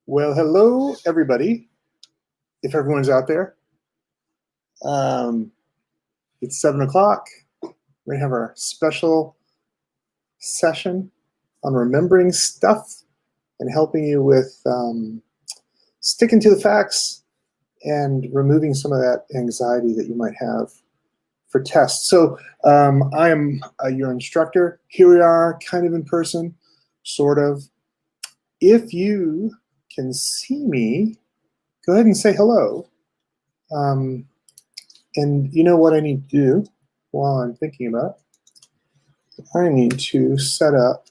Well, hello, everybody. If everyone's out there, um, it's 7 o'clock. We're going to have our special session on remembering stuff and helping you with sticking to the facts and removing some of that anxiety that you might have for tests. So I am your instructor. Here we are, kind of in person, sort of. If you can see me, go ahead and say hello. And you know what I need to do while I'm thinking about it? I need to set up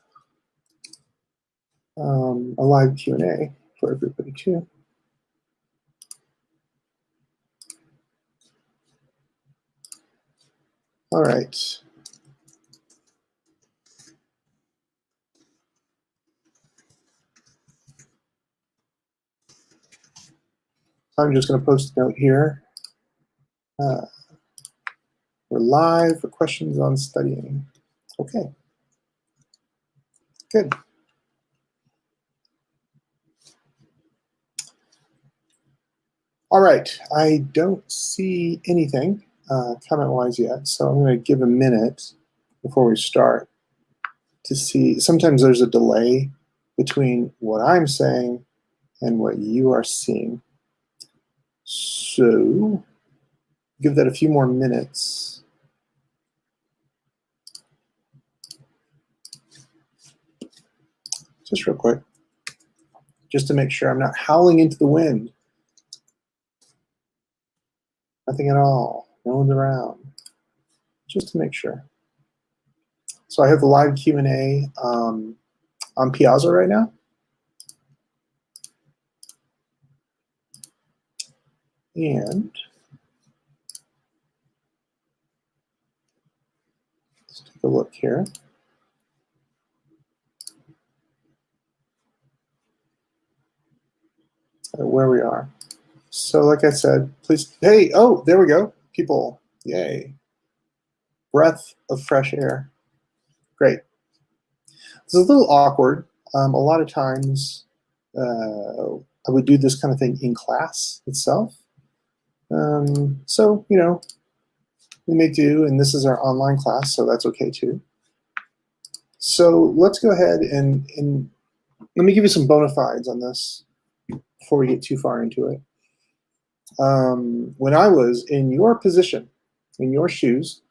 a live Q&A for everybody too. All right. I'm just going to post a note here. We're live for questions on studying. Okay. Good. All right. I don't see anything comment-wise yet, so I'm going to give a minute before we start to see. Sometimes there's a delay between what I'm saying and what you are seeing. So give that a few more minutes. Just real quick, just to make sure I'm not howling into the wind. Nothing at all, no one's around, just to make sure. So I have the live Q&A on Piazza right now. And let's take a look here. Where we are. So like I said, please, hey, oh, there we go. People, yay. Breath of fresh air. Great. This is a little awkward. A lot of times I would do this kind of thing in class itself. So, you know, we may do, and this is our online class, so that's okay too. So let's go ahead and let me give you some bona fides on this before we get too far into it. When I was in your position, in your shoes,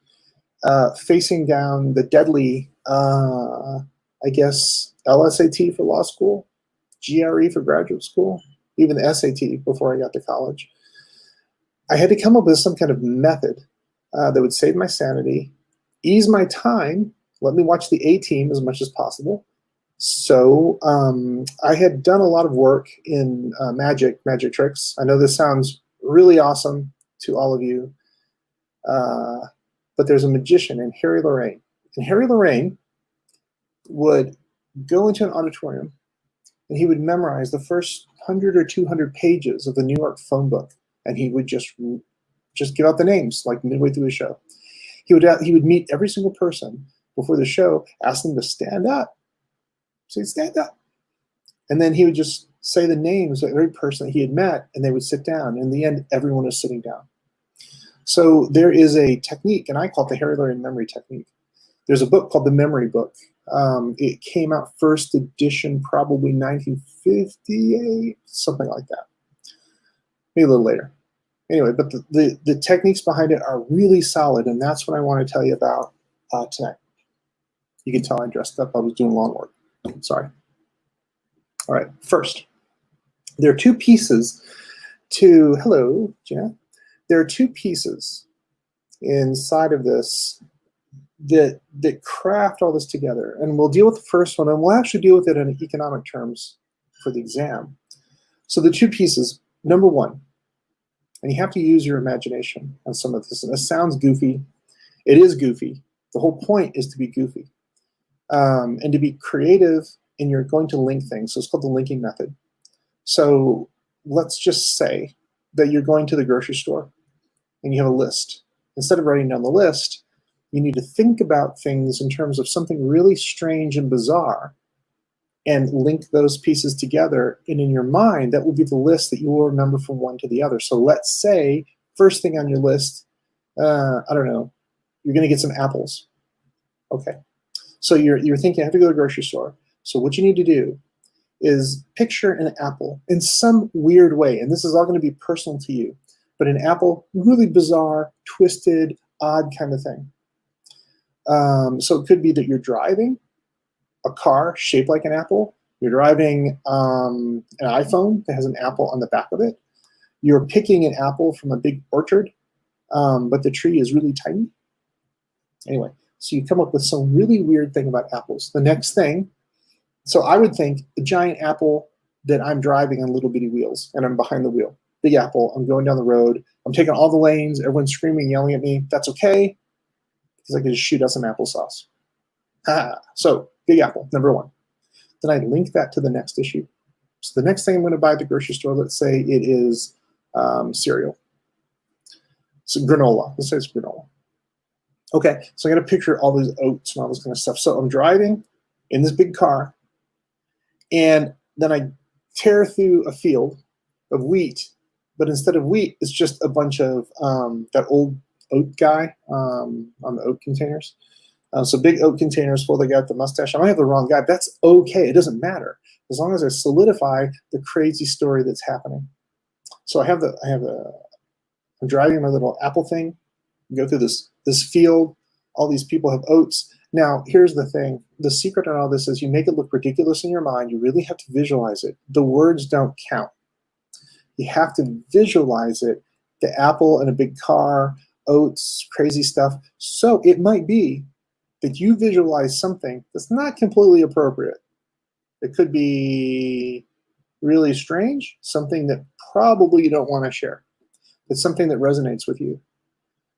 facing down the deadly, I guess, LSAT for law school, GRE for graduate school, even the SAT before I got to college, I had to come up with some kind of method that would save my sanity, ease my time, let me watch the A-Team as much as possible. So I had done a lot of work in magic tricks. I know this sounds really awesome to all of you, but there's a magician named Harry Lorraine. And Harry Lorraine would go into an auditorium and he would memorize the first 100 or 200 pages of the New York phone book. And he would just give out the names like midway through the show. He would meet every single person before the show, ask them to stand up. Say, stand up. And then he would just say the names of every person that he had met, and they would sit down. In the end, everyone was sitting down. So there is a technique, and I call it the Harry Lorraine memory technique. There's a book called The Memory Book. It came out first edition probably 1958, something like that. Maybe a little later. Anyway, but the techniques behind it are really solid, and that's what I want to tell you about tonight. You can tell I dressed up. I was doing lawn work. Sorry. All right, first, there are two pieces to, hello, Gina. There are two pieces inside of this that craft all this together. And we'll deal with the first one, and we'll actually deal with it in economic terms for the exam. So the two pieces, number one, and you have to use your imagination on some of this. And this sounds goofy. It is goofy. The whole point is to be goofy and to be creative, and you're going to link things. So it's called the linking method. So let's just say that you're going to the grocery store and you have a list. Instead of writing down the list, you need to think about things in terms of something really strange and bizarre and link those pieces together. And in your mind, that will be the list that you will remember from one to the other. So let's say, first thing on your list, I don't know, you're going to get some apples. Okay. So you're thinking, I have to go to the grocery store. So what you need to do is picture an apple in some weird way. And this is all going to be personal to you. But an apple, really bizarre, twisted, odd kind of thing. So it could be that you're driving a car shaped like an apple. You're driving an iPhone that has an apple on the back of it. You're picking an apple from a big orchard, but the tree is really tiny. Anyway, so you come up with some really weird thing about apples. The next thing, so I would think a giant apple that I'm driving on little bitty wheels, and I'm behind the wheel. Big apple, I'm going down the road. I'm taking all the lanes. Everyone's screaming, yelling at me. That's okay, because I can just shoot out some applesauce. So big apple, number one. Then I link that to the next issue. So the next thing I'm going to buy at the grocery store, let's say it is cereal. So granola. Let's say it's granola. Okay, so I'm going to picture all these oats and all this kind of stuff. So I'm driving in this big car, and then I tear through a field of wheat, but instead of wheat, it's just a bunch of that old oat guy on the oat containers. So big oat containers full of the guy with the mustache. I might have the wrong guy. That's okay. It doesn't matter as long as I solidify the crazy story that's happening. So I'm driving my little apple thing. Go through this field. All these people have oats. Now, here's the thing. The secret in all this is you make it look ridiculous in your mind. You really have to visualize it. The words don't count. You have to visualize it. The apple in a big car, oats, crazy stuff. So it might be that you visualize something that's not completely appropriate. It could be really strange, something that probably you don't want to share. It's something that resonates with you.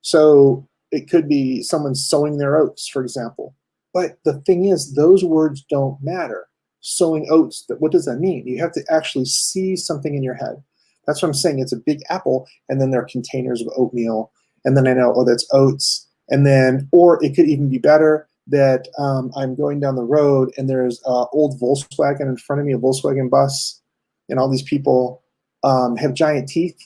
So it could be someone sowing their oats, for example. But the thing is, those words don't matter. Sowing oats, what does that mean? You have to actually see something in your head. That's what I'm saying. It's a big apple, and then there are containers of oatmeal, and then I know, oh, that's oats. And then, or it could even be better that I'm going down the road and there's an old Volkswagen in front of me, a Volkswagen bus, and all these people have giant teeth,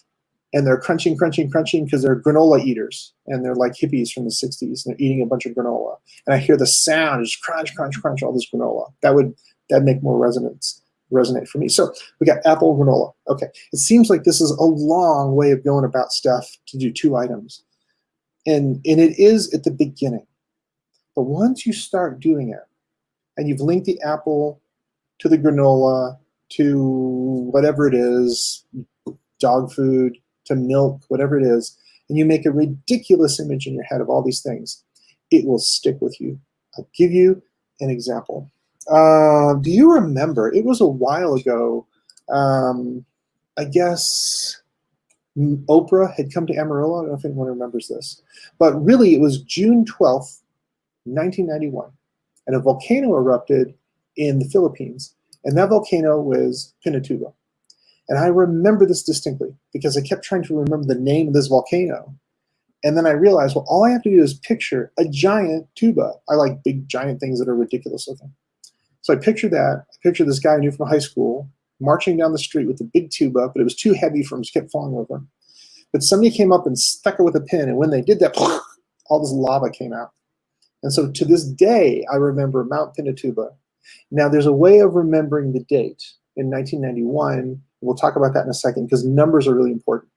and they're crunching because they're granola eaters, and they're like hippies from the 60s, and they're eating a bunch of granola. And I hear the sound, just crunch, all this granola. That'd make more resonate for me. So we got apple, granola. Okay, it seems like this is a long way of going about stuff to do 2 items. And it is at the beginning. But once you start doing it, and you've linked the apple to the granola, to whatever it is, dog food, to milk, whatever it is, and you make a ridiculous image in your head of all these things, it will stick with you. I'll give you an example. Do you remember, it was a while ago, I guess Oprah had come to Amarillo. I don't know if anyone remembers this. But really, it was June 12th, 1991. And a volcano erupted in the Philippines. And that volcano was Pinatubo. And I remember this distinctly because I kept trying to remember the name of this volcano. And then I realized, well, all I have to do is picture a giant tuba. I like big, giant things that are ridiculous looking. So I pictured that. I pictured this guy I knew from high school marching down the street with a big tuba, but it was too heavy for him, just kept falling over. But somebody came up and stuck it with a pin, and when they did that, all this lava came out. And so to this day, I remember Mount Pinatubo. Now, there's a way of remembering the date in 1991. We'll talk about that in a second because numbers are really important.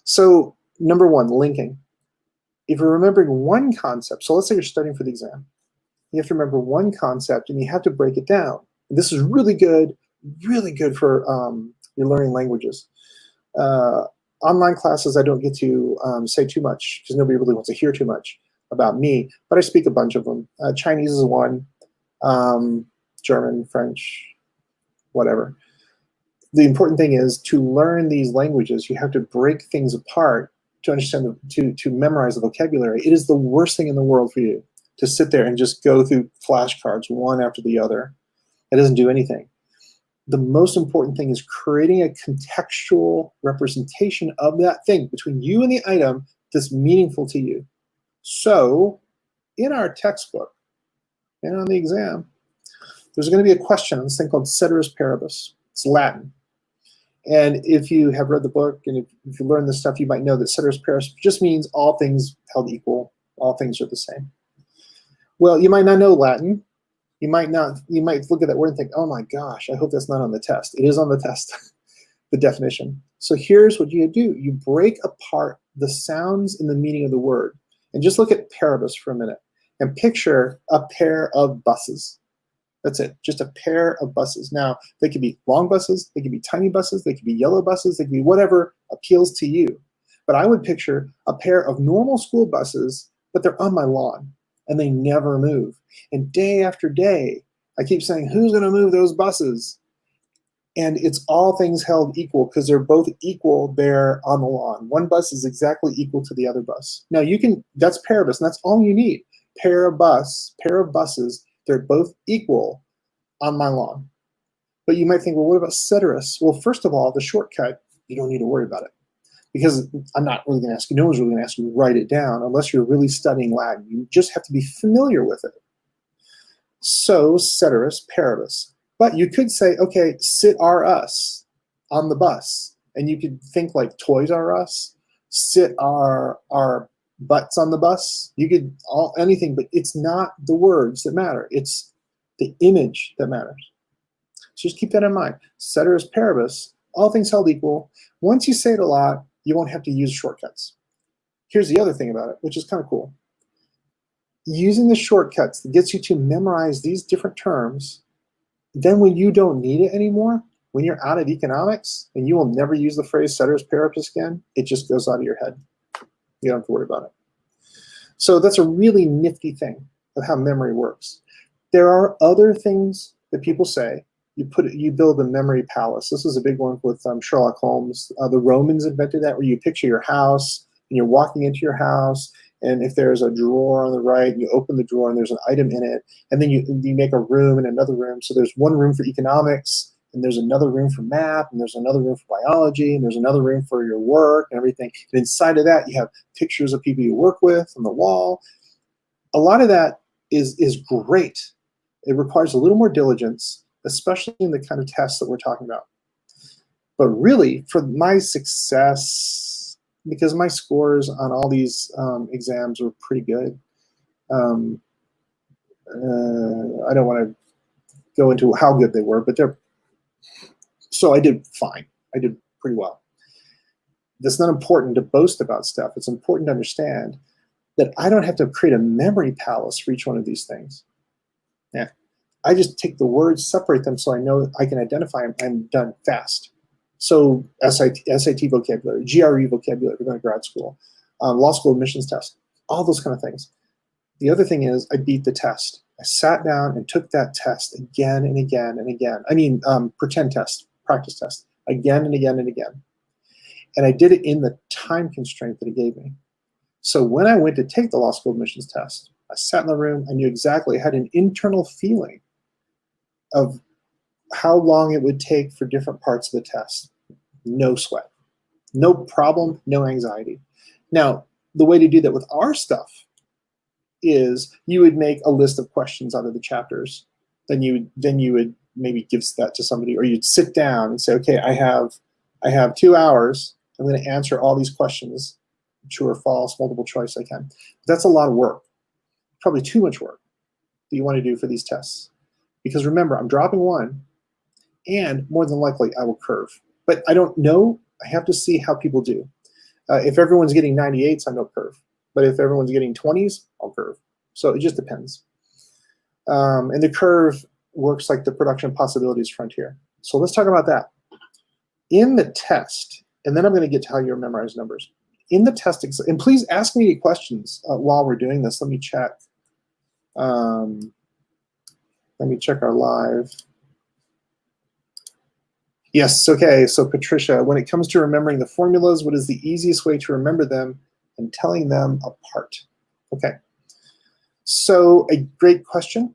So number one, linking. If you're remembering one concept, so let's say you're studying for the exam, you have to remember one concept and you have to break it down. And this is really good for your learning languages. Online classes, I don't get to say too much because nobody really wants to hear too much about me, but I speak a bunch of them. Chinese is one, German, French, whatever. The important thing is to learn these languages, you have to break things apart to understand, to memorize the vocabulary. It is the worst thing in the world for you to sit there and just go through flashcards one after the other. It doesn't do anything. The most important thing is creating a contextual representation of that thing between you and the item that's meaningful to you. So in our textbook and on the exam, there's going to be a question on this thing called ceteris paribus. It's Latin. And if you have read the book and if you learn this stuff, you might know that ceteris paribus just means all things held equal, all things are the same. Well, you might not know Latin. You might look at that word and think, oh my gosh, I hope that's not on the test. It is on the test, the definition. So here's what you do. You break apart the sounds and the meaning of the word. And just look at paribus for a minute and picture a pair of buses. That's it, just a pair of buses. Now, they could be long buses, they could be tiny buses, they could be yellow buses, they could be whatever appeals to you. But I would picture a pair of normal school buses, but they're on my lawn and they never move. And day after day, I keep saying, who's gonna move those buses? And it's all things held equal because they're both equal there on the lawn. One bus is exactly equal to the other bus. Now that's paribus, and that's all you need. Pair of buses, they're both equal on my lawn. But you might think, well, what about ceteris? Well, first of all, the shortcut, you don't need to worry about it. Because I'm not really gonna ask you, no one's really gonna ask you to write it down unless you're really studying Latin. You just have to be familiar with it. So, ceteris paribus. But you could say, okay, sit R us on the bus. And you could think like Toys R Us, sit our butts on the bus. You could anything, but it's not the words that matter. It's the image that matters. So just keep that in mind. Ceteris paribus, all things held equal. Once you say it a lot, you won't have to use shortcuts. Here's the other thing about it, which is kind of cool. Using the shortcuts that gets you to memorize these different terms, then when you don't need it anymore, when you're out of economics and you will never use the phrase ceteris paribus again, it just goes out of your head. You don't have to worry about it. So that's a really nifty thing of how memory works. There are other things that people say. You build a memory palace. This is a big one with Sherlock Holmes. The Romans invented that, where you picture your house and you're walking into your house, and if there's a drawer on the right, you open the drawer and there's an item in it, and then you make a room and another room. So there's one room for economics, and there's another room for math, and there's another room for biology, and there's another room for your work and everything. And inside of that, you have pictures of people you work with on the wall. A lot of that is great. It requires a little more diligence, especially in the kind of tests that we're talking about. But really, for my success, because my scores on all these exams were pretty good, I don't want to go into how good they were, but so I did fine. I did pretty well. It's not important to boast about stuff. It's important to understand that I don't have to create a memory palace for each one of these things. Yeah. I just take the words, separate them so I know I can identify them. I'm done fast. So SAT vocabulary, GRE vocabulary, we're going to grad school, law school admissions test, all those kind of things. The other thing is I beat the test. I sat down and took that test again and again and again. I mean, pretend test, practice test, again and again and again. And I did it in the time constraint that it gave me. So when I went to take the law school admissions test, I sat in the room, I knew exactly, I had an internal feeling of how long it would take for different parts of the test. No sweat, no problem, no anxiety. Now, the way to do that with our stuff is you would make a list of questions out of the chapters. Then you would maybe give that to somebody, or you'd sit down and say, okay, I have 2 hours. I'm going to answer all these questions, true or false, multiple choice I can. That's a lot of work, probably too much work that you want to do for these tests. Because remember, I'm dropping one, and more than likely I will curve. But I don't know. I have to see how people do. If everyone's getting 98s, I don't curve. But if everyone's getting 20s, I'll curve. So it just depends. And the curve works like the production possibilities frontier. So let's talk about that. In the test, and then I'm going to get to how you memorize numbers. In the test, and please ask me any questions while we're doing this. Let me check. Let me check our live. Yes, okay, so Patricia, when it comes to remembering the formulas, what is the easiest way to remember them and telling them apart? Okay, so a great question.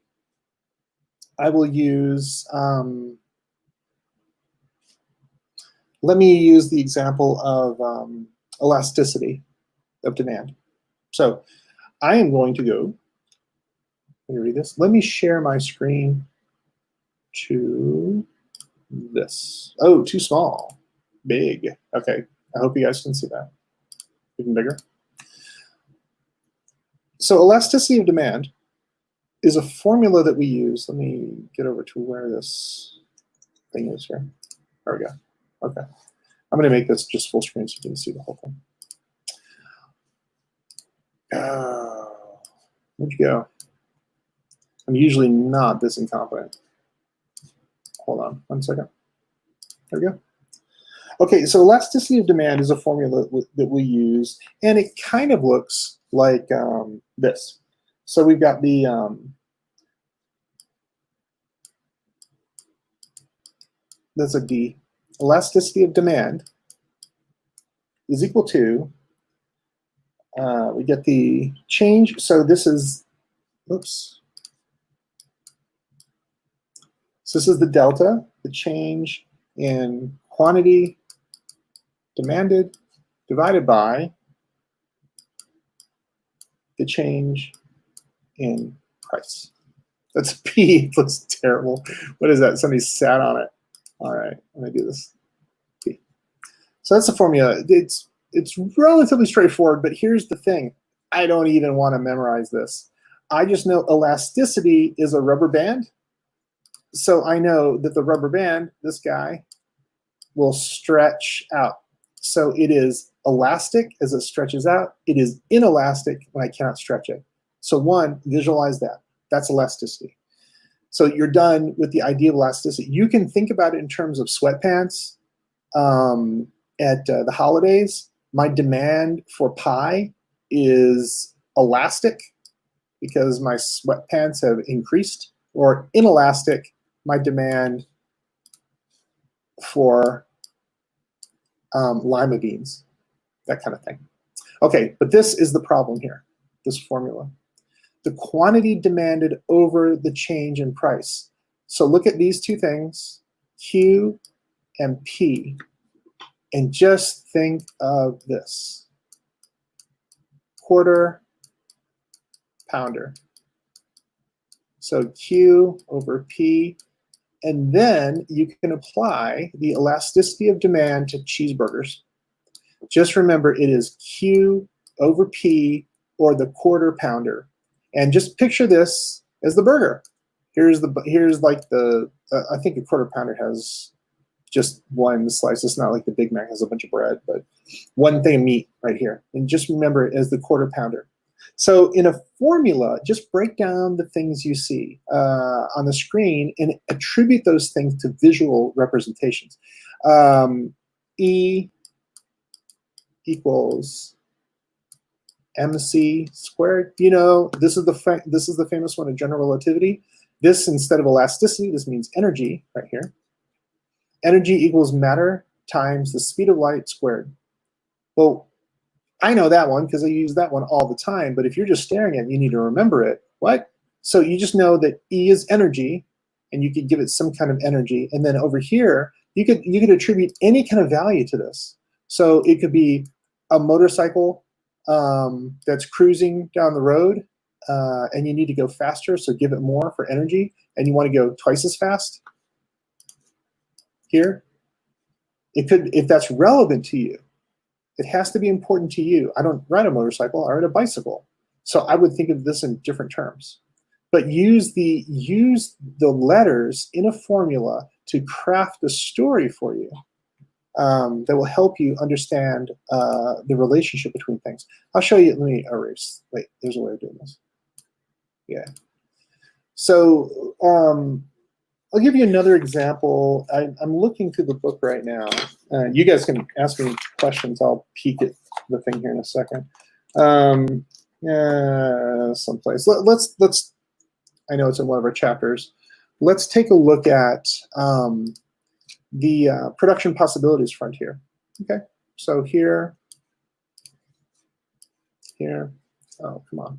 I will use, let me use the example of elasticity of demand. So I am going to go, let me read this. Let me share my screen. to this. Oh, too small. Big. Okay. I hope you guys can see that. Even bigger. So elasticity of demand is a formula that we use. Let me get over to where this thing is here. There we go. Okay. I'm going to make this just full screen so you can see the whole thing. Where'd you go? I'm usually not this incompetent. Hold on 1 second. There we go. Okay, so elasticity of demand is a formula that we use, and it kind of looks like this. So we've got the that's a D. Elasticity of demand is equal to, we get the change. So this is, oops. So this is the delta, the change in quantity demanded divided by the change in price. That's P. It looks terrible. What is that? Somebody sat on it. All right, let me do this. P. So that's the formula. It's relatively straightforward, but here's the thing. I don't even want to memorize this. I just know elasticity is a rubber band. So I know that the rubber band, this guy, will stretch out. So it is elastic as it stretches out. It is inelastic when I cannot stretch it. So one, visualize that. That's elasticity. So you're done with the idea of elasticity. You can think about it in terms of sweatpants at the holidays. My demand for pie is elastic because my sweatpants have increased, or inelastic, my demand for lima beans, that kind of thing. Okay, but this is the problem here, this formula. The quantity demanded over the change in price. So look at these two things, Q and P, and just think of this. Quarter pounder. So Q over P, and then you can apply the elasticity of demand to cheeseburgers. Just remember, it is Q over P, or the quarter pounder. And just picture this as the burger. Here's like the, I think a quarter pounder has just one slice. It's not like the Big Mac has a bunch of bread, but one thing of meat right here. And just remember it as the quarter pounder. So in a formula, just break down the things you see on the screen and attribute those things to visual representations. E equals mc squared. You know, this is the famous one in general relativity. This, instead of elasticity, this means energy right here. Energy equals matter times the speed of light squared. Well, I know that one because I use that one all the time, but if you're just staring at it, you need to remember it. What? So you just know that E is energy, and you could give it some kind of energy, and then over here, you could attribute any kind of value to this. So it could be a motorcycle that's cruising down the road, and you need to go faster, so give it more for energy, and you want to go twice as fast. Here, it could, if that's relevant to you, it has to be important to you. I don't ride a motorcycle, I ride a bicycle. So I would think of this in different terms. But use the letters in a formula to craft a story for you that will help you understand the relationship between things. I'll show you, let me erase. Wait, there's a way of doing this. Yeah. So I'll give you another example. I'm looking through the book right now. You guys can ask me questions. I'll peek at the thing here in a second. Someplace. Let's. I know it's in one of our chapters. Let's take a look at the production possibilities frontier. Okay. So here. Oh, come on.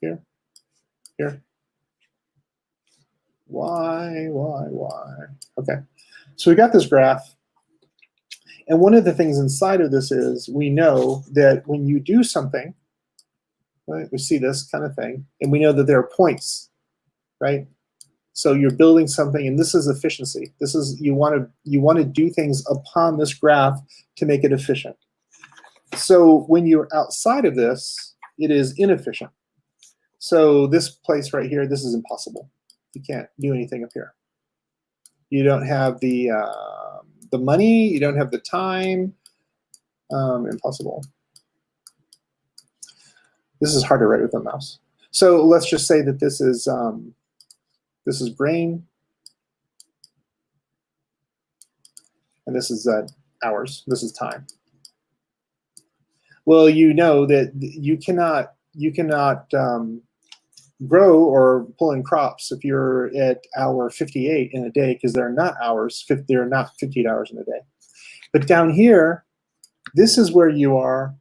Here. Why? Okay, so we got this graph, and one of the things inside of this is we know that when you do something, right, we see this kind of thing, and we know that there are points, right? So you're building something, and this is efficiency. This is you want to do things upon this graph to make it efficient. So when you're outside of this, it is inefficient. So this place right here, this is impossible. You can't do anything up here. You don't have the money. You don't have the time. Impossible. This is hard to write with a mouse. So let's just say that this is grain, and this is hours. This is time. Well, you know that you cannot grow or pull in crops if you're at hour 58 in a day, because they're not hours. They're not 58 hours in a day. But down here, this is where you are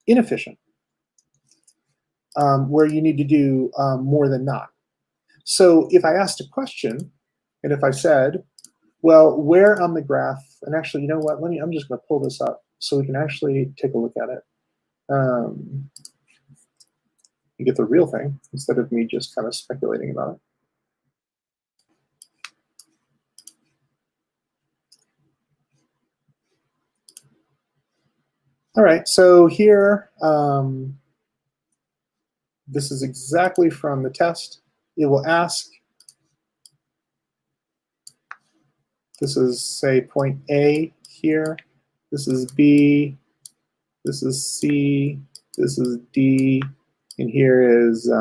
inefficient, where you need to do more than not. So if I asked a question, and if I said, well, where on the graph, and actually, you know what, I'm just going to pull this up so we can actually take a look at it. You get the real thing instead of me just kind of speculating about it. All right, so here, this is exactly from the test. It will ask, this is, say, point A here. This is B. This is C. This is D. And here is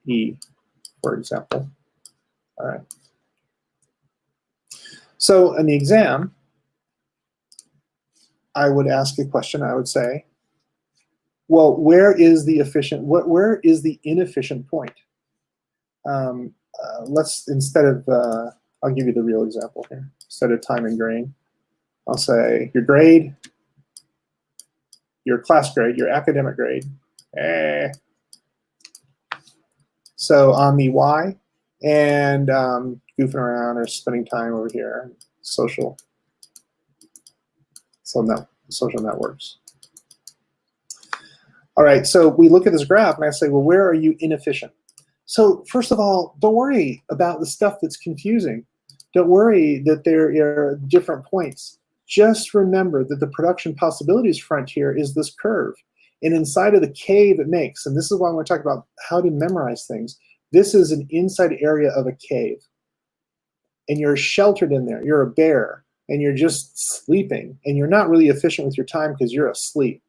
E, for example. All right. So in the exam, I would ask a question. I would say, well, where is the efficient? Where is the inefficient point? Let's, instead of, I'll give you the real example here. Instead of time and grain, I'll say your grade, your class grade, your academic grade. So on the Y, and goofing around or spending time over here, social networks. All right, so we look at this graph and I say, well, where are you inefficient? So first of all, don't worry about the stuff that's confusing. Don't worry that there are different points. Just remember that the production possibilities frontier is this curve. And inside of the cave it makes, and this is why I want to talk about how to memorize things, this is an inside area of a cave. And you're sheltered in there. You're a bear, and you're just sleeping. And you're not really efficient with your time because you're asleep.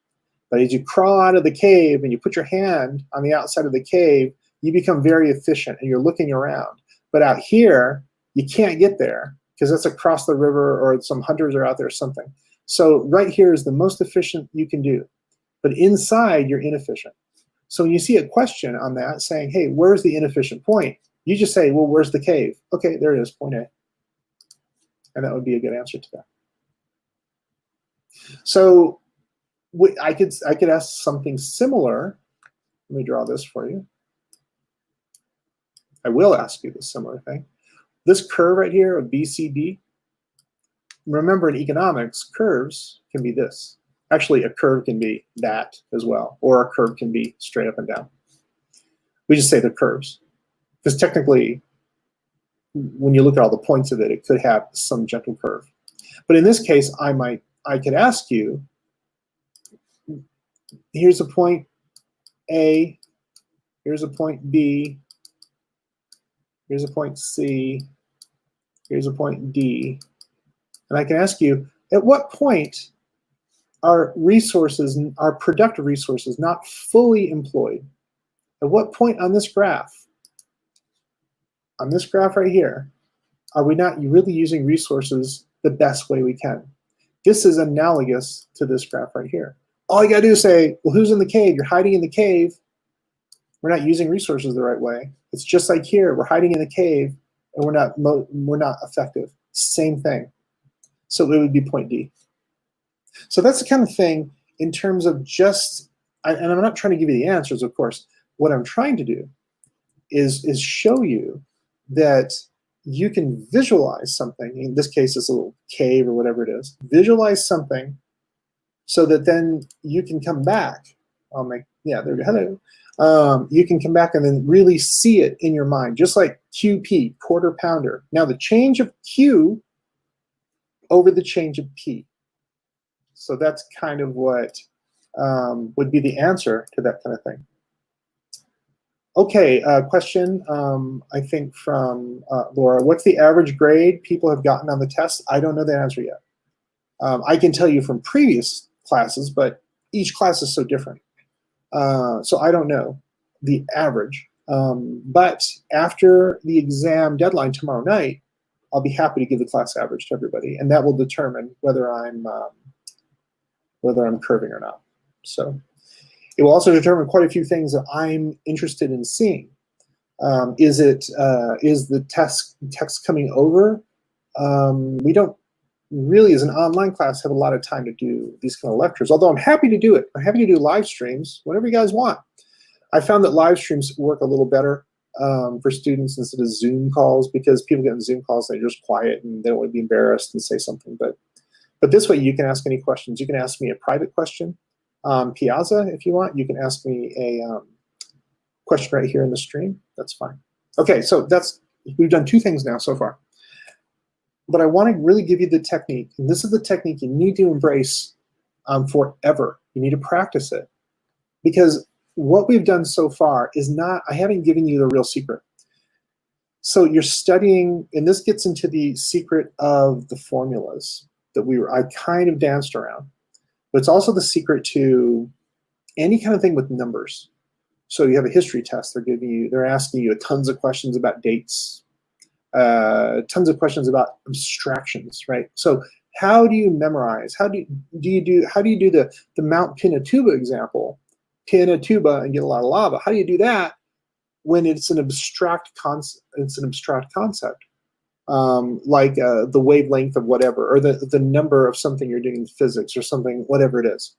But as you crawl out of the cave and you put your hand on the outside of the cave, you become very efficient and you're looking around. But out here, you can't get there because that's across the river or some hunters are out there or something. So right here is the most efficient you can do. But inside, you're inefficient. So when you see a question on that saying, hey, where's the inefficient point? You just say, well, where's the cave? Okay, there it is, point A. And that would be a good answer to that. So I could ask something similar. Let me draw this for you. I will ask you this similar thing. This curve right here of BCD, remember in economics, curves can be this. Actually, a curve can be that as well, or a curve can be straight up and down. We just say they're curves. Because technically, when you look at all the points of it, it could have some gentle curve. But in this case, I could ask you, here's a point A, here's a point B, here's a point C, here's a point D. And I can ask you, at what point are resources, are productive resources not fully employed? At what point on this graph right here, are we not really using resources the best way we can? This is analogous to this graph right here. All you gotta do is say, well, who's in the cave? You're hiding in the cave. We're not using resources the right way. It's just like here, we're hiding in the cave and we're not effective. Same thing. So it would be point D. So that's the kind of thing in terms of just, and I'm not trying to give you the answers, of course. What I'm trying to do is show you that you can visualize something. In this case, it's a little cave or whatever it is. Visualize something so that then you can come back. I'll make, yeah, there we go. Hello. You can come back and then really see it in your mind, just like QP, quarter pounder. Now the change of Q over the change of P. So that's kind of what would be the answer to that kind of thing. Okay, question, I think from Laura. What's the average grade people have gotten on the test? I don't know the answer yet. I can tell you from previous classes, but each class is so different. So I don't know the average. But after the exam deadline tomorrow night, I'll be happy to give the class average to everybody, and that will determine whether I'm curving or not. So it will also determine quite a few things that I'm interested in seeing. Is the text coming over? We don't really, as an online class, have a lot of time to do these kind of lectures, although I'm happy to do it. I'm happy to do live streams, whatever you guys want. I found that live streams work a little better for students instead of Zoom calls, because people get in Zoom calls, they're just quiet and they don't want to be embarrassed and say something. But this way you can ask any questions. You can ask me a private question, Piazza, if you want. You can ask me a question right here in the stream. That's fine. Okay, so we've done two things now so far. But I want to really give you the technique, and this is the technique you need to embrace forever. You need to practice it, because what we've done so far is not, I haven't given you the real secret. So you're studying, and this gets into the secret of the formulas that I kind of danced around, but it's also the secret to any kind of thing with numbers. So you have a history test, they're asking you tons of questions about dates, tons of questions about abstractions, right? So how do you memorize? How do you do the Mount Pinatubo example? Pinatubo and get a lot of lava. How do you do that when it's an abstract concept? Like the wavelength of whatever, or the number of something you're doing in physics or something, whatever it is.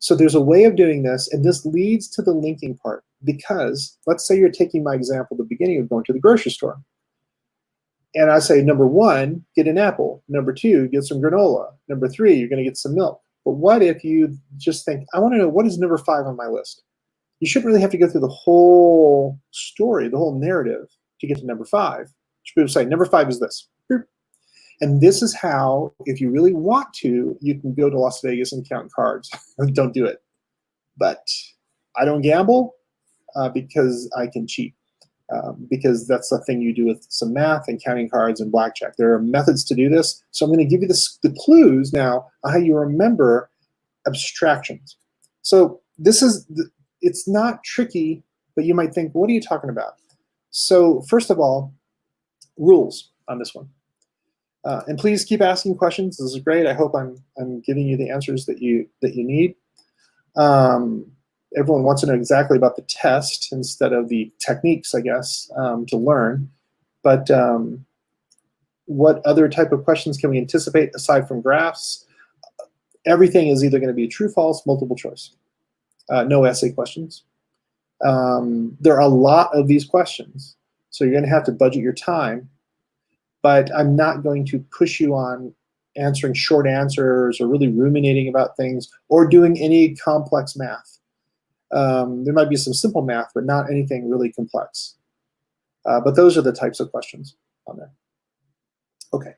So there's a way of doing this, and this leads to the linking part, because let's say you're taking my example at the beginning of going to the grocery store. And I say, number one, get an apple. Number two, get some granola. Number three, you're going to get some milk. But what if you just think, I want to know what is number 5 on my list? You shouldn't really have to go through the whole story, the whole narrative to get to number 5. You should say, number 5 is this. And this is how, if you really want to, you can go to Las Vegas and count cards. Don't do it. But I don't gamble because I can cheat. Because that's the thing you do with some math and counting cards and blackjack. There are methods to do this. So I'm going to give you the clues now on how you remember abstractions. So it's not tricky, but you might think, what are you talking about? So first of all, rules on this one. And please keep asking questions. This is great. I hope I'm giving you the answers that you need. Everyone wants to know exactly about the test instead of the techniques, I guess, to learn. But what other type of questions can we anticipate aside from graphs? Everything is either going to be true, false, multiple choice. No essay questions. There are a lot of these questions, so you're going to have to budget your time. But I'm not going to push you on answering short answers or really ruminating about things or doing any complex math. There might be some simple math, but not anything really complex. But those are the types of questions on there. Okay.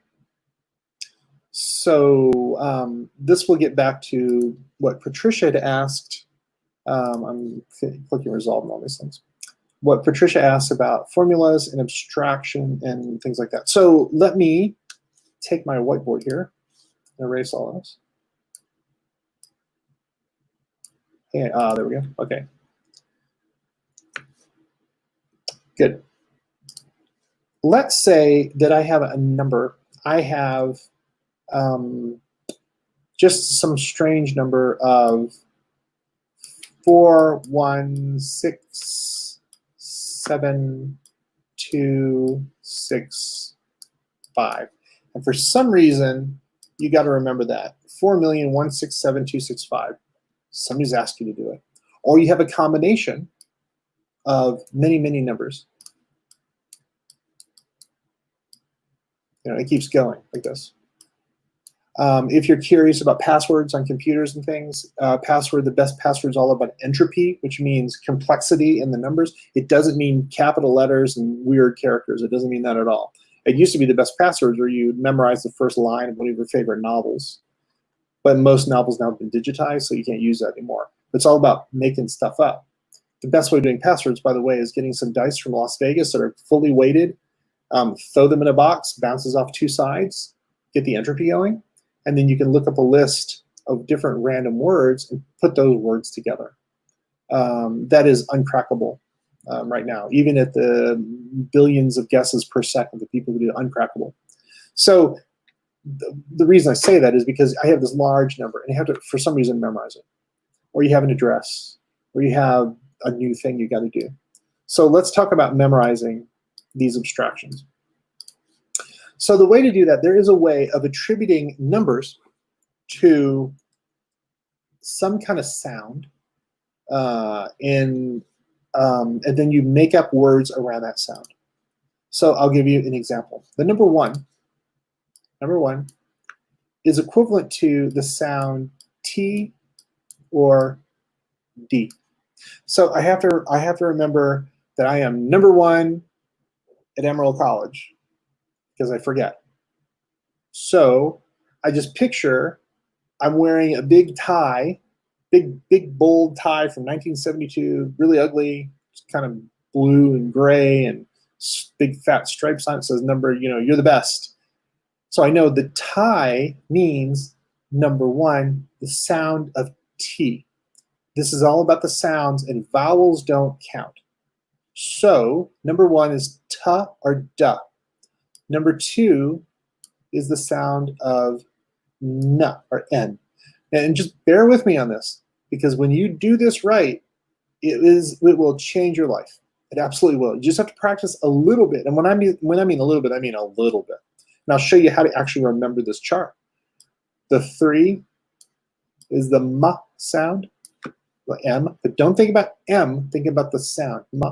So this will get back to what Patricia had asked. I'm clicking resolve on all these things. What Patricia asked about formulas and abstraction and things like that. So let me take my whiteboard here and erase all of this. And, there we go. Okay. Good. Let's say that I have a number. I have just some strange number of 4167265. And for some reason, you got to remember that 4,167,265. Somebody's asked you to do it. Or you have a combination of many, many numbers. You know, it keeps going like this. If you're curious about passwords on computers and things, the best password is all about entropy, which means complexity in the numbers. It doesn't mean capital letters and weird characters. It doesn't mean that at all. It used to be the best passwords where you memorize the first line of one of your favorite novels. But most novels now have been digitized, so you can't use that anymore. It's all about making stuff up. The best way of doing passwords, by the way, is getting some dice from Las Vegas that are fully weighted, throw them in a box, bounces off two sides, get the entropy going, and then you can look up a list of different random words and put those words together. That is uncrackable right now, even at the billions of guesses per second that people do uncrackable. So the reason I say that is because I have this large number and you have to, for some reason, memorize it. Or you have an address, or you have a new thing you got to do. So let's talk about memorizing these abstractions. So the way to do that, there is a way of attributing numbers to some kind of sound, and then you make up words around that sound. So I'll give you an example. The number one is equivalent to the sound T or D. So I have to remember that I am number one at Emerald College, because I forget. So I just picture I'm wearing a big tie, big bold tie from 1972, really ugly, kind of blue and gray and big fat stripes on it. Says number, you're the best. So I know the tie means number one, the sound of T. This is all about the sounds, and vowels don't count. So number one is T or D. Number two is the sound of N or N. And just bear with me on this, because when you do this right, it will change your life. It absolutely will. You just have to practice a little bit. And when I mean a little bit, I mean a little bit. And I'll show you how to actually remember this chart. The 3 is the M sound, the M, but don't think about M, think about the sound, M.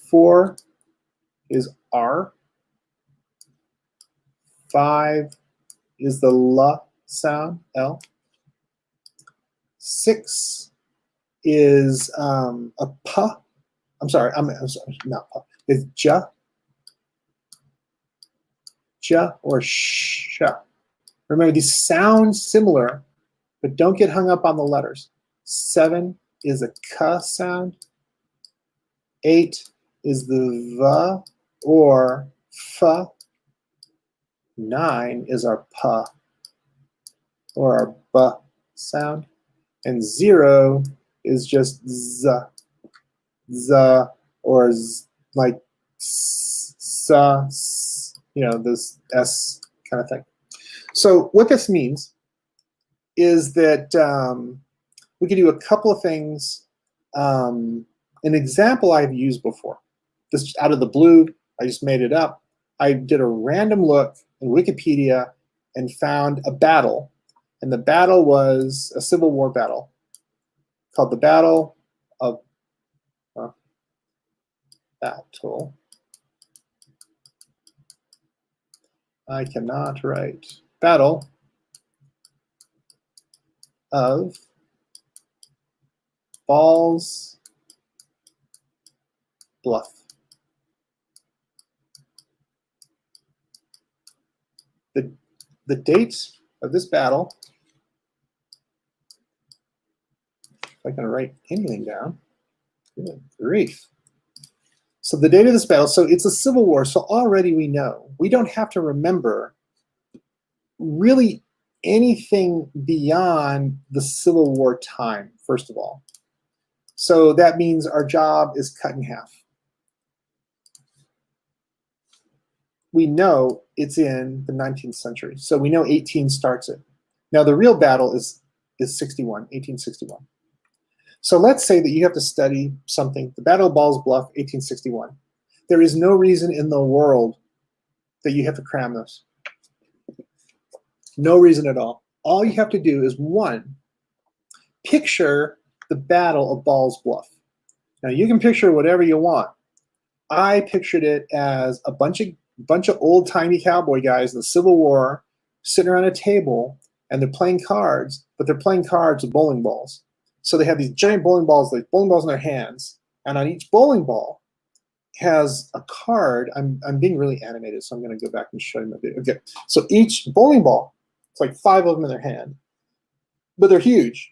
4 is R. 5 is the L sound, L. 6 is a P. I'm sorry, not P. It's J. J or Sh. Remember, these sound similar, but don't get hung up on the letters. 7 is a K sound. 8 is the V or F. 9 is our P or our B sound. And 0 is just Z. Z or Z, like S, this S kind of thing. So what this means is that we can do a couple of things. An example I've used before, this out of the blue, I just made it up. I did a random look in Wikipedia and found a battle. And the battle was a Civil War battle called the Battle of I cannot write. Battle of Balls Bluff. The date of this battle, if I can write anything down, good grief. So the date of this battle, so it's a civil war, so already we know. We don't have to remember really anything beyond the Civil War time, first of all. So that means our job is cut in half. We know it's in the 19th century, so we know 18 starts it. Now the real battle is 1861. So let's say that you have to study something, the Battle of Balls Bluff, 1861. There is no reason in the world that you have to cram this. No reason at all. All you have to do is, one, picture the Battle of Balls Bluff. Now you can picture whatever you want. I pictured it as a bunch of old-timey cowboy guys in the Civil War sitting around a table and they're playing cards, but they're playing cards with bowling balls. So they have these giant bowling balls, like bowling balls in their hands, and on each bowling ball has a card. I'm being really animated, so I'm going to go back and show you my video. Okay, so each bowling ball, it's like 5 of them in their hand, but they're huge.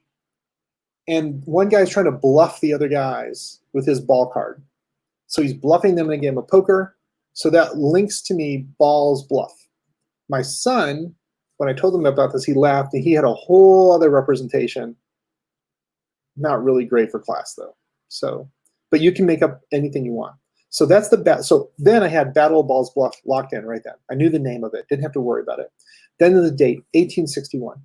And one guy's trying to bluff the other guys with his ball card. So he's bluffing them in a game of poker. So that links to me ball's bluff. My son, when I told him about this, he laughed and he had a whole other representation. Not really great for class though. So, but you can make up anything you want. So that's the bet. So then I had Battle of Ball's Bluff locked in right then. I knew the name of it, didn't have to worry about it. Then the date, 1861.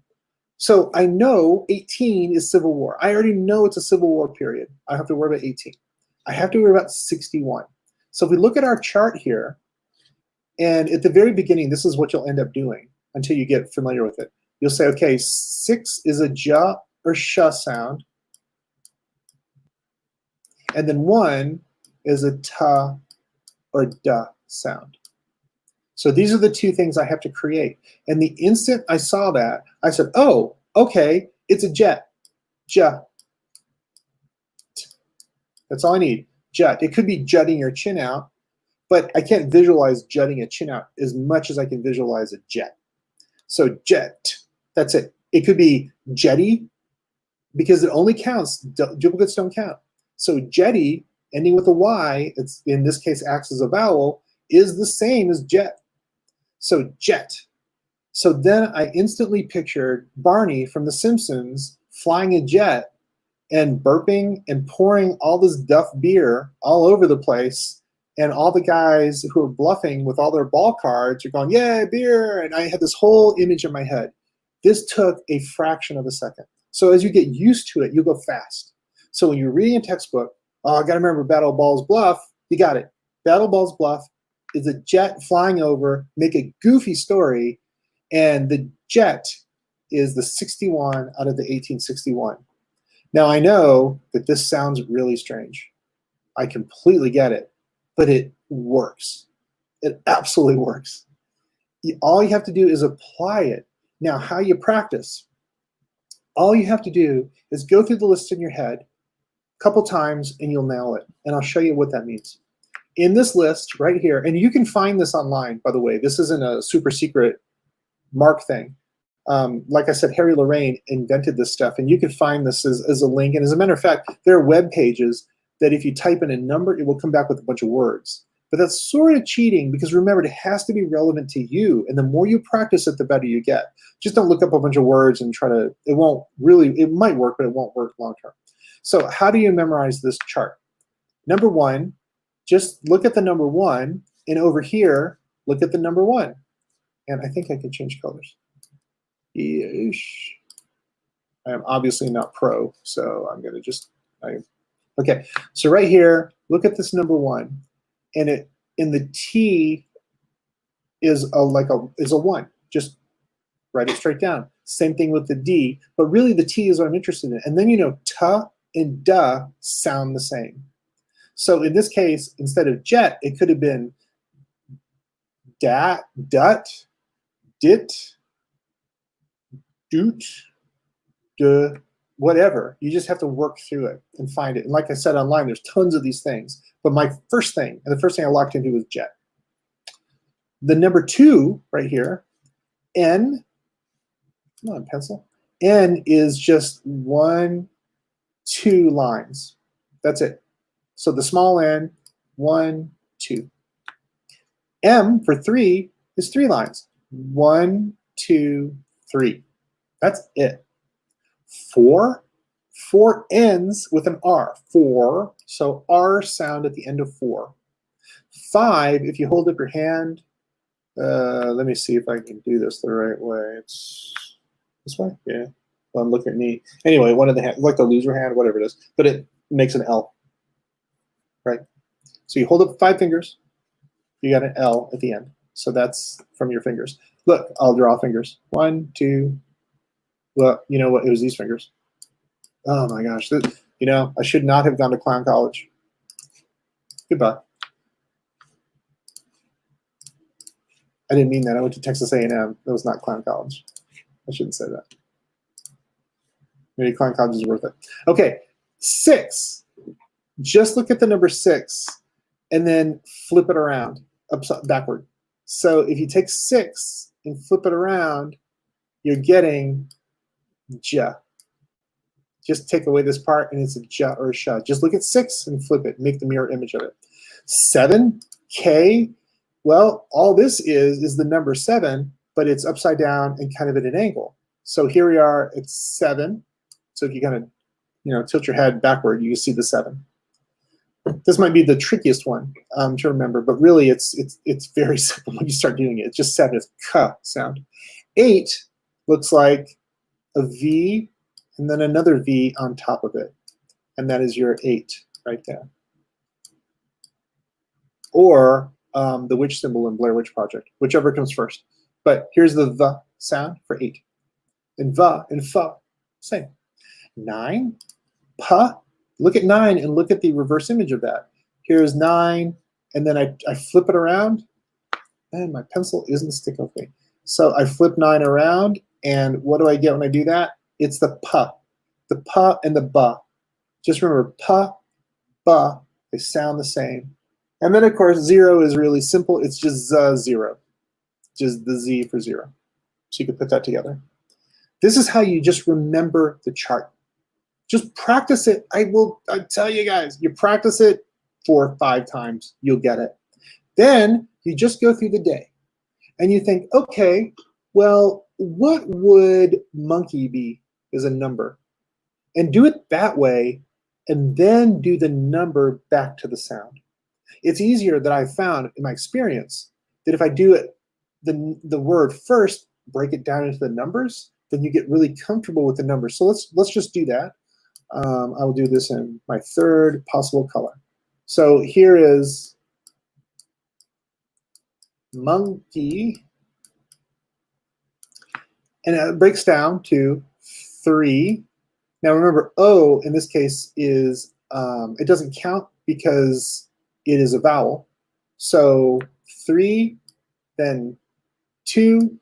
So I know 18 is Civil War. I already know it's a Civil War period. I have to worry about 18. I have to worry about 61. So if we look at our chart here, and at the very beginning, this is what you'll end up doing until you get familiar with it. You'll say, okay, 6 is a ja or sh sound. And then 1 is a ta or da sound. So these are the 2 things I have to create. And the instant I saw that, I said, oh, okay, it's a jet. Ja. That's all I need. Jut. It could be jutting your chin out, but I can't visualize jutting a chin out as much as I can visualize a jet. So jet, that's it. It could be jetty because it only counts, duplicates don't count. So jetty, ending with a Y, it's in this case acts as a vowel, is the same as jet. So jet. So then I instantly pictured Barney from The Simpsons flying a jet and burping and pouring all this Duff beer all over the place, and all the guys who are bluffing with all their ball cards are going, yeah, beer, and I had this whole image in my head. This took a fraction of a second. So as you get used to it, you'll go fast. So when you're reading a textbook, oh, I gotta remember Battle of Ball's Bluff, you got it. Battle of Ball's Bluff is a jet flying over, make a goofy story, and the jet is the 61 out of the 1861. Now I know that this sounds really strange. I completely get it, but it works. It absolutely works. All you have to do is apply it. Now, how you practice? All you have to do is go through the list in your head a couple times and you'll nail it. And I'll show you what that means. In this list right here, and you can find this online, by the way, this isn't a super secret Mark thing. Like I said, Harry Lorraine invented this stuff, and you can find this as a link. And as a matter of fact, there are web pages that if you type in a number, it will come back with a bunch of words. But that's sort of cheating because remember, it has to be relevant to you. And the more you practice it, the better you get. Just don't look up a bunch of words and try to, it won't really, it might work, but it won't work long term. So how do you memorize this chart? Number 1, just look at the number 1, and over here, look at the number 1. And I think I can change colors. Yeesh. I am obviously not pro, so I'm gonna just, okay. So right here, look at this number 1, and it in the T is a 1. Just write it straight down. Same thing with the D, but really the T is what I'm interested in. And then you know, ta and da sound the same. So in this case, instead of jet, it could have been dat, dut, dit, doot, duh, whatever. You just have to work through it and find it. And like I said online, there's tons of these things. But my first thing, and the first thing I locked into was jet. The number 2 right here, N, come on, pencil. N is just 1, 2 lines. That's it. So the small n, 1, 2. M for 3 is 3 lines. 1, 2, 3. That's it. 4 ends with an R. 4, so R sound at the end of 4. 5, if you hold up your hand, let me see if I can do this the right way. It's this way? Yeah. Well, I'm looking at me. Anyway, one of the hands, like the loser hand, whatever it is, but it makes an L. Right? So you hold up 5 fingers, you got an L at the end. So that's from your fingers. Look, I'll draw fingers. 1, 2, well, you know what? It was these fingers. Oh my gosh. You know, I should not have gone to clown college. Goodbye. I didn't mean that. I went to Texas A&M. That was not Clown College. I shouldn't say that. Maybe Clown College is worth it. Okay, 6. Just look at the number 6 and then flip it around, backward. So if you take 6 and flip it around, you're getting ja. Just take away this part and it's a ja or a sha. Just look at 6 and flip it, make the mirror image of it. 7, K, well, all this is the number 7, but it's upside down and kind of at an angle. So here we are at 7. So if you kind of tilt your head backward, you see the 7. This might be the trickiest one to remember, but really it's very simple when you start doing it. It's just 7, it's ka sound. 8 looks like a V and then another V on top of it. And that is your 8 right there. Or the witch symbol in Blair Witch Project, whichever comes first. But here's the sound for 8. And va and fa, same. 9, pa. Look at 9 and look at the reverse image of that. Here's 9, and then I flip it around, and my pencil isn't sticking with me. So I flip 9 around, and what do I get when I do that? It's the pa. The pa and the ba. Just remember, pa, ba, they sound the same. And then, of course, 0 is really simple. It's just 0, just the Z for 0. So you can put that together. This is how you just remember the chart. Just practice it. I tell you guys, you practice it 4 or 5 times, you'll get it. Then you just go through the day and you think, okay, well, what would monkey be as a number? And do it that way, and then do the number back to the sound. It's easier that I've found in my experience that if I do it, the word first, break it down into the numbers, then you get really comfortable with the numbers. So let's just do that. I will do this in my 3rd possible color. So here is monkey, and it breaks down to 3. Now remember, O in this case is, it doesn't count because it is a vowel. So 3, then 2,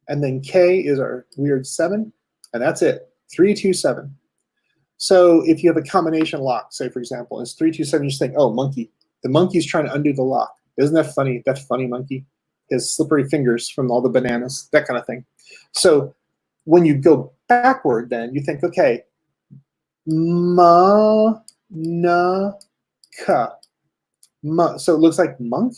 and then K is our weird 7, and that's it, 3, 2, 7. So if you have a combination lock, say for example, it's 3, 2, 7, you just think, oh, monkey. The monkey's trying to undo the lock. Isn't that funny? That funny monkey. His slippery fingers from all the bananas, that kind of thing. So when you go backward, then you think, okay, ma, na, ka. Ma. So it looks like monk.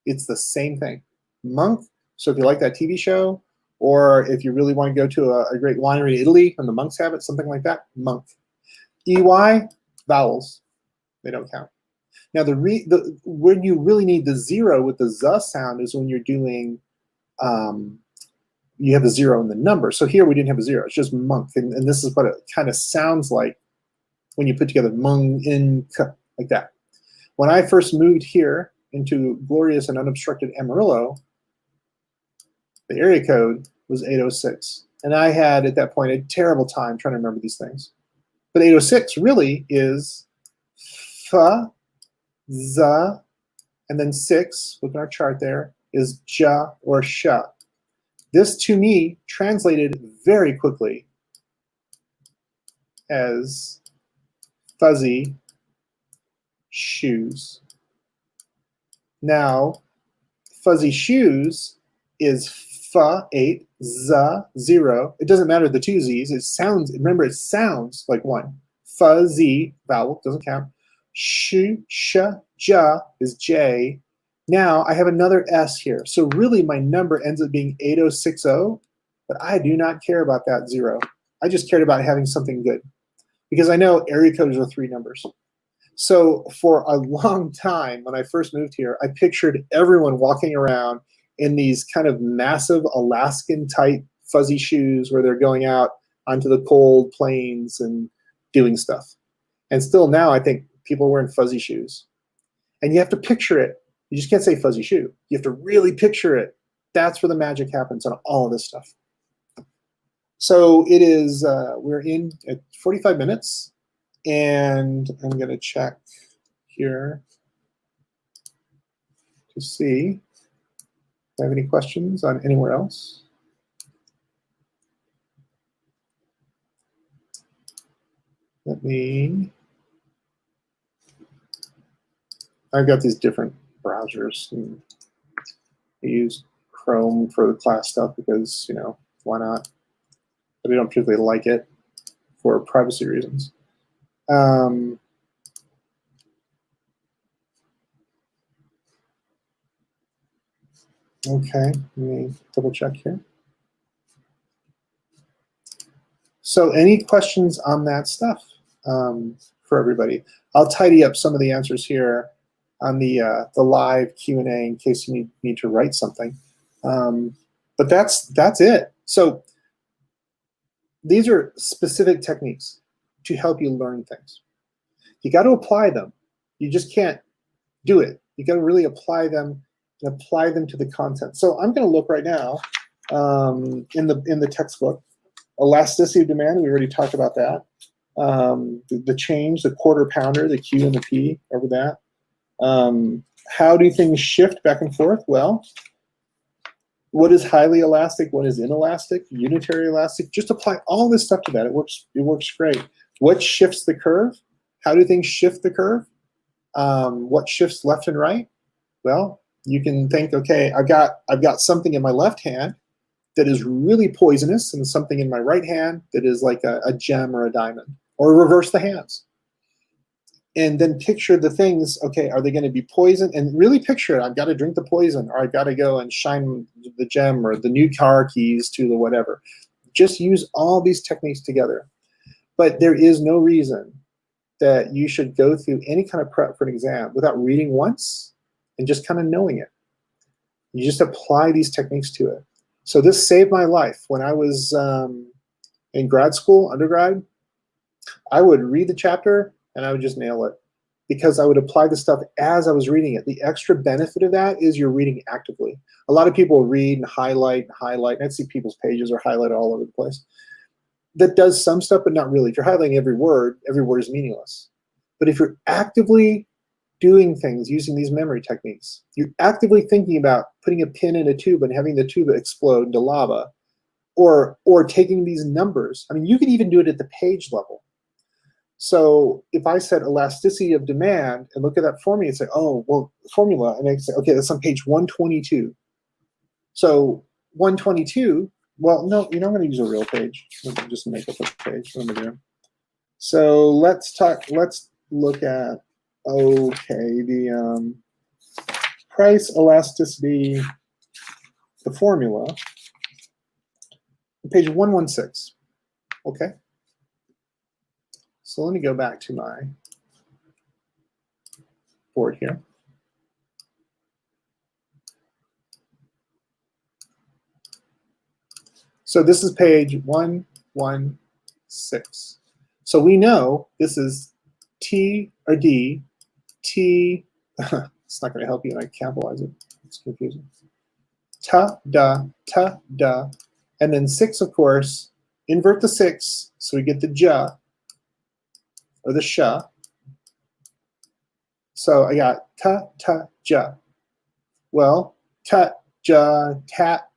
It's the same thing. Monk. So if you like that TV show, or if you really want to go to a great winery in Italy and the monks have it, something like that, monk. EY, vowels, they don't count. Now when you really need the 0 with the Z sound is when you're doing, you have a 0 in the number. So here we didn't have a 0, it's just monk. And this is what it kind of sounds like when you put together mung, in, ka, like that. When I first moved here into glorious and unobstructed Amarillo, the area code was 806. And I had, at that point, a terrible time trying to remember these things. But 806 really is fa, za, and then 6, look at our chart there, is ja or sha. This, to me, translated very quickly as fuzzy shoes. Now, fuzzy shoes is fa, 8, za, 0. It doesn't matter the 2 Z's. It sounds, remember, it sounds like 1. Fuzzy, vowel, doesn't count. Shu, sha, ja is J. Now I have another S here. So really my number ends up being 8060, but I do not care about that 0. I just cared about having something good because I know area codes are 3 numbers. So for a long time, when I first moved here, I pictured everyone walking around in these kind of massive Alaskan type fuzzy shoes where they're going out onto the cold plains and doing stuff. And still now I think people are wearing fuzzy shoes. And you have to picture it. You just can't say fuzzy shoe. You have to really picture it. That's where the magic happens on all of this stuff. So it is, we're in at 45 minutes. And I'm going to check here to see Do I have any questions on anywhere else? Let me, I've got these different browsers. And I use Chrome for the class stuff because, you know, why not? But I don't particularly like it for privacy reasons. Okay, let me double check here. So any questions on that stuff for everybody? I'll tidy up some of the answers here on the live Q&A in case you need to write something. But that's it. So these are specific techniques to help you learn things. You got to apply them. You just can't do it. You got to really apply them and apply them to the content. So I'm going to look right now in the textbook. Elasticity of demand, we already talked about that. The change, the quarter pounder, the Q and the P over that. How do things shift back and forth? Well, what is highly elastic? What is inelastic? Unitary elastic? Just apply all this stuff to that. It works great. What shifts the curve? How do things shift the curve? What shifts left and right? Well, you can think, okay, I've got something in my left hand that is really poisonous and something in my right hand that is like a gem or a diamond, or reverse the hands. And then picture the things, okay, are they going to be poison? And really picture it, I've got to drink the poison, or I've got to go and shine the gem or the new car keys to the whatever. Just use all these techniques together. But there is no reason that you should go through any kind of prep for an exam without reading once and just kind of knowing it. You just apply these techniques to it. So this saved my life. When I was in grad school, undergrad, I would read the chapter and I would just nail it because I would apply the stuff as I was reading it. The extra benefit of that is you're reading actively. A lot of people read and highlight, and I see people's pages are highlighted all over the place. That does some stuff, but not really. If you're highlighting every word is meaningless. But if you're actively doing things using these memory techniques, you're actively thinking about putting a pin in a tube and having the tube explode into lava, or taking these numbers. I mean, you can even do it at the page level. So if I said elasticity of demand and look at that formula and say, oh, well, formula, and I say, okay, that's on page 122. So 122, well, no, I'm going to use a real page. Let me just make up a page. What am I doing? So let's look at, okay, the price elasticity, the formula, page 116, okay? So let me go back to my board here. So this is page 116. So we know this is T or D, T, it's not going to help you when I capitalize it. It's confusing. Ta, da, and then 6, of course, invert the 6, so we get the ja, or the sha. So I got ta, ja. Well, ta, ja, tat.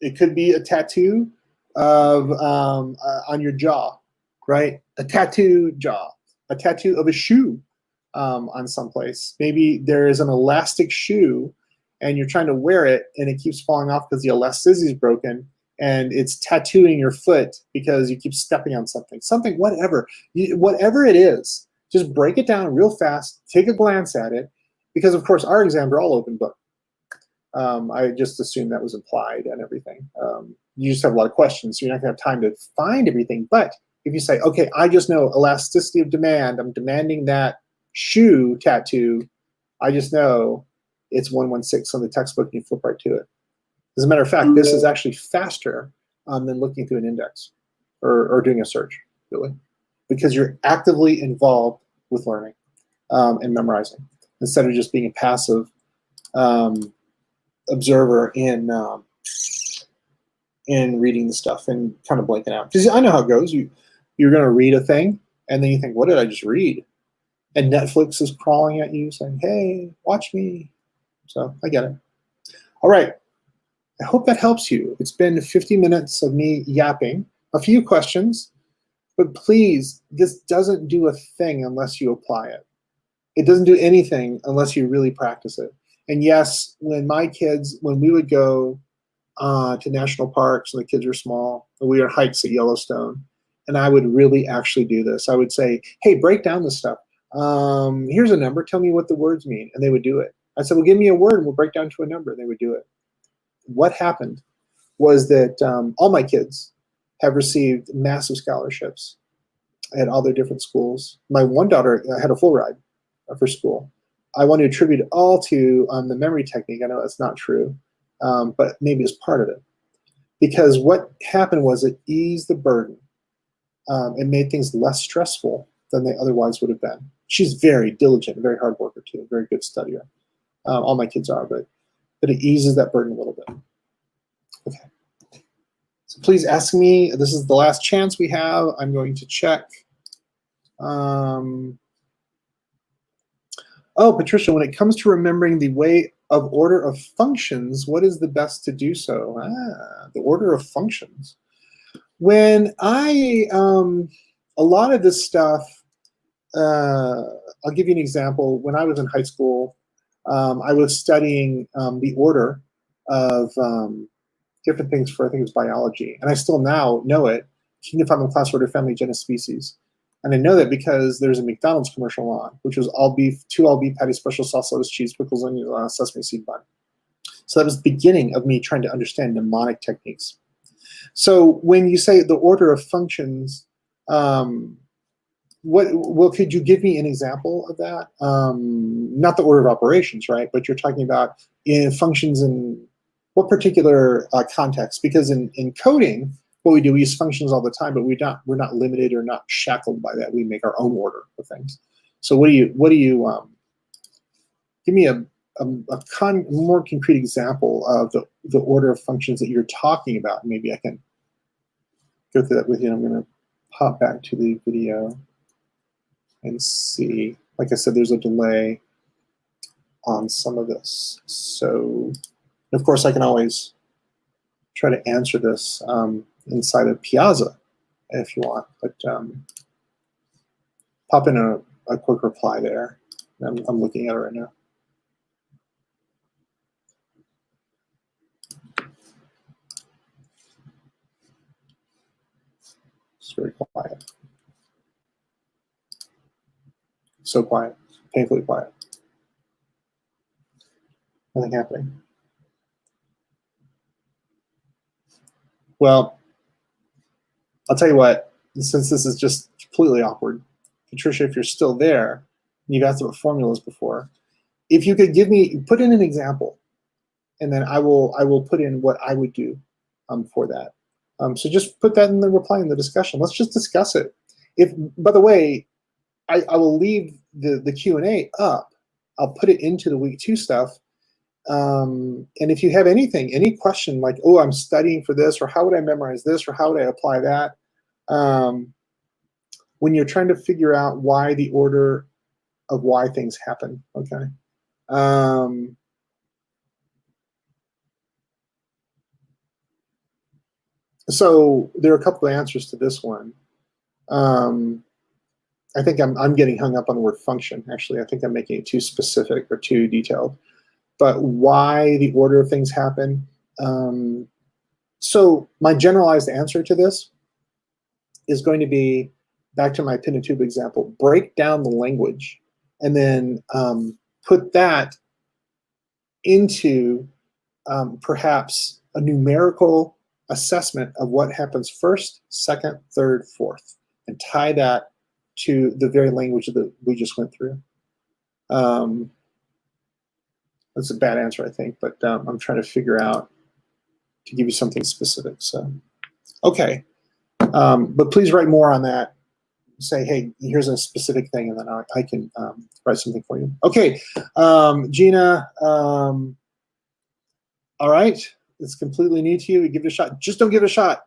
It could be a tattoo of on your jaw, right? A tattoo jaw, a tattoo of a shoe on someplace. Maybe there is an elastic shoe and you're trying to wear it and it keeps falling off because the elasticity is broken and it's tattooing your foot because you keep stepping on something, whatever. Whatever it is, just break it down real fast, take a glance at it, because of course our exams are all open book. I just assumed that was implied and everything. You just have a lot of questions, so you're not gonna have time to find everything. But if you say, okay, I just know elasticity of demand, I'm demanding that shoe tattoo, I just know it's 116 on the textbook and you flip right to it. As a matter of fact, this is actually faster than looking through an index or doing a search, really, because you're actively involved with learning and memorizing instead of just being a passive observer in reading the stuff and kind of blanking out. Because I know how it goes. You're going to read a thing, and then you think, what did I just read? And Netflix is crawling at you saying, hey, watch me. So I get it. All right. I hope that helps you. It's been 50 minutes of me yapping, a few questions, but please, this doesn't do a thing unless you apply it. It doesn't do anything unless you really practice it. And yes, when we would go to national parks and the kids were small, and we were on hikes at Yellowstone, and I would really actually do this. I would say, hey, break down this stuff. Here's a number, tell me what the words mean, and they would do it. I said, well, give me a word and we'll break down to a number, and they would do it. What happened was that all my kids have received massive scholarships at all their different schools. My one daughter had a full ride for school. I want to attribute it all to the memory technique. I know that's not true, but maybe it's part of it. Because what happened was it eased the burden. It made things less stressful than they otherwise would have been. She's very diligent, very hard worker too, very good studier. All my kids are, but it eases that burden a little bit. Okay. So please ask me. This is the last chance we have. I'm going to check. Oh, Patricia, when it comes to remembering the way of order of functions, what is the best to do so? The order of functions. When a lot of this stuff, I'll give you an example. When I was in high school, I was studying the order of different things for, I think it was biology. And I still now know it, kingdom, family, class, order, family, genus, species. And I know that because there's a McDonald's commercial on, which was all beef, 2 all beef patties, special sauce, lettuce, cheese, pickles, onion, sesame seed bun. So that was the beginning of me trying to understand mnemonic techniques. So when you say the order of functions, well, could you give me an example of that? Not the order of operations, right? But you're talking about in functions in what particular context? Because in coding, what we do, we use functions all the time, but we're not limited or not shackled by that. We make our own order of things. So what do you give me a more concrete example of the order of functions that you're talking about? Maybe I can go through that with you. I'm going to pop back to the video and see. Like I said, there's a delay on some of this. So, of course, I can always try to answer this inside of Piazza if you want, but pop in a quick reply there. I'm looking at it right now. It's very quiet. So quiet, painfully quiet. Nothing happening. Well, I'll tell you what, since this is just completely awkward, Patricia, if you're still there, you've asked about formulas before, if you could put in an example, and then I will put in what I would do for that. So just put that in the reply in the discussion. Let's just discuss it. If, by the way, I will leave the Q&A up. I'll put it into the week 2 stuff. And if you have any question like, oh, I'm studying for this, or how would I memorize this, or how would I apply that? When you're trying to figure out why the order of why things happen, okay? So there are a couple of answers to this one. I think I'm getting hung up on the word function, actually. I think I'm making it too specific or too detailed. But why the order of things happen? So my generalized answer to this is going to be, back to my pin and tube example, break down the language and then put that into perhaps a numerical assessment of what happens first, second, third, fourth, and tie that to the very language that we just went through. That's a bad answer, I think, but I'm trying to figure out to give you something specific. So, okay, but please write more on that. Say, hey, here's a specific thing, and then I can write something for you. Okay, Gina. All right, it's completely new to you. Give it a shot. Just don't give it a shot.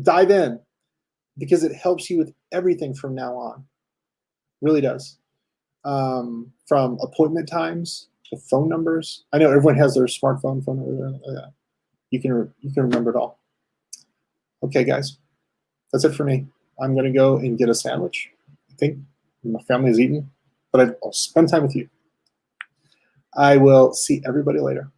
Dive in, because it helps you with everything from now on. Really does. From appointment times the phone numbers. I know everyone has their smartphone phone number. You can remember it all. Okay, guys, that's it for me. I'm going to go and get a sandwich. I think my family has eaten, but I'll spend time with you. I will see everybody later.